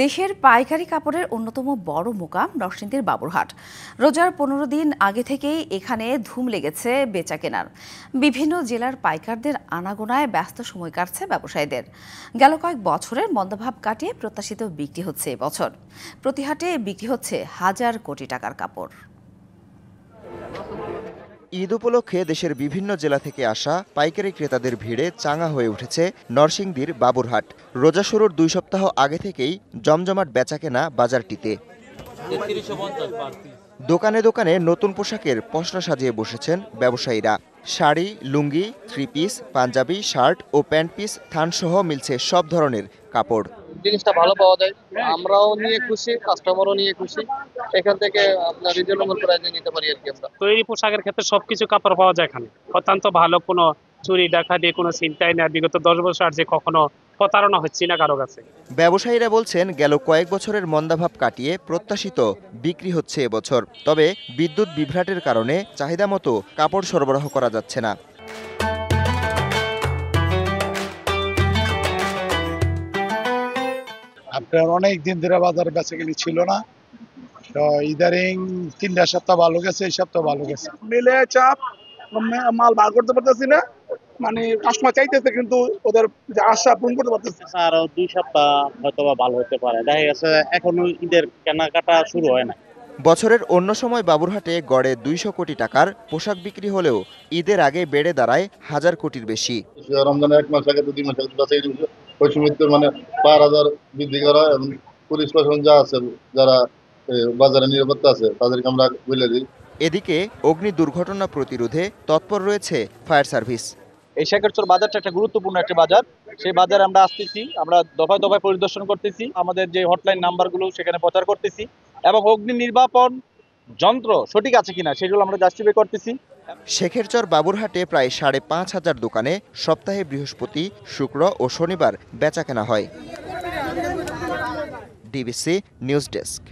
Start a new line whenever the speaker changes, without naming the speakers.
দেশের পাইকারি কাপড়ের অন্যতম বড় মোকাম নরসিংদীর বাবুরহাট। রোজার 15 দিন আগে থেকেই এখানে ধুম লেগেছে বেচা কেনার। বিভিন্ন জেলার পাইকারদের আনাগোনায় ব্যস্ত সময় কাটছে ব্যবসায়ীদের। গেল কয়েক বছরের মন্দাভাব কাটিয়ে প্রত্যাশিত বিক্রি হচ্ছে এবছর। প্রতি হাটে বিক্রি হচ্ছে হাজার কোটি টাকার কাপড়।
ঈদ উপলক্ষে দেশের বিভিন্ন জেলা থেকে আসা পাইকারি ক্রেতাদের ভিড়ে চাঙা হয়ে উঠেছে নরসিংদীর বাবুরহাট। রোজা শুরুর 2 সপ্তাহ আগে থেকেই জমজমাট বেচাকেনা বাজারটিতে। দোকানে দোকানে নতুন পোশাকের পসরা সাজিয়ে বসেছেন ব্যবসায়ীরা। শাড়ি, লুঙ্গি, 3 পিস, পাঞ্জাবি, শার্ট ও প্যান্ট পিস, থানসহ মিলছে সব ধরনের কাপড়।
জিনিসটা ভালো পাওয়া যায়, আমরাও নিয়ে খুশি, কাস্টমারও নিয়ে খুশি। এখান থেকে আপনার রিজনেবল প্রাইসে নিতে পারি আর কি। আমরা
তৈরি পোশাকের ক্ষেত্রে সবকিছু কাপড় পাওয়া যায় এখানে। অত্যন্ত ভালো, কোনো চুরি ডাকা দিয়ে কোনো চিন্তাই না। বিগত 10 বছর যে কখনো প্রতারণা হচ্ছে না কারো কাছে।
ব্যবসায়ীরা বলছেন গেল কয়েক বছরের মন্দাভাব কাটিয়ে প্রত্যাশিত বিক্রি হচ্ছে এবছর। তবে বিদ্যুৎ বিভ্রাটের কারণে চাহিদা মতো কাপড় সরবরাহ করা যাচ্ছে না।
আপনার অনেক দিন ধরে বাজারে বেচাকেনি ছিল না, তো ইদারিং 3 সপ্তাহ ভালো গেছে, এই সপ্তাহ ভালো গেছে।
মিলে চাপ, মাল বার করতে পারতেছি না, মানে কাস্টমার চাইতেছে কিন্তু ওদের যে আশা পূরণ করতে পারতেছে।
আরো 2 সপ্তাহ হয়তো ভালো হতে পারে, দেখা গেছে এখনো ঈদের কেনাকাটা শুরু হয় না।
বছরের অন্য সময় বাবুরহাটে গড়ে 200 কোটি টাকার পোশাক বিক্রি হলেও ঈদের আগে বেড়ে দাঁড়ায় 1000 কোটির বেশি।
রমজানের 1 মাস আগে 2 মাস আগে ওই সময় মানে 5000 বৃদ্ধি করা এবং পুলিশ প্রশাসন যা আছে, যারা বাজারে নিরাপত্তা আছে, তাদেরকে আমরা বলে দিই।
এদিকে অগ্নি দুর্ঘটনা প্রতিরোধে তৎপর রয়েছে ফায়ার সার্ভিস।
এই শেখরচর বাজারটা একটা গুরুত্বপূর্ণ একটা বাজার। সেই বাজারে আমরা আসতেছি, আমরা দফায় দফায় পরিদর্শন করতেছি, আমাদের যে হটলাইন নাম্বারগুলো সেখানে প্রচার করতেছি এবং অগ্নি নির্বাপন যন্ত্র সঠিক আছে কিনা সেগুলো আমরা জাস্টিফাই করতেছি।
শেখেরচর বাবুরহাটে প্রায় 5,500 দোকানে সপ্তাহে বৃহস্পতি, শুক্র ও শনিবার বেচাকেনা হয়। DBC news desk.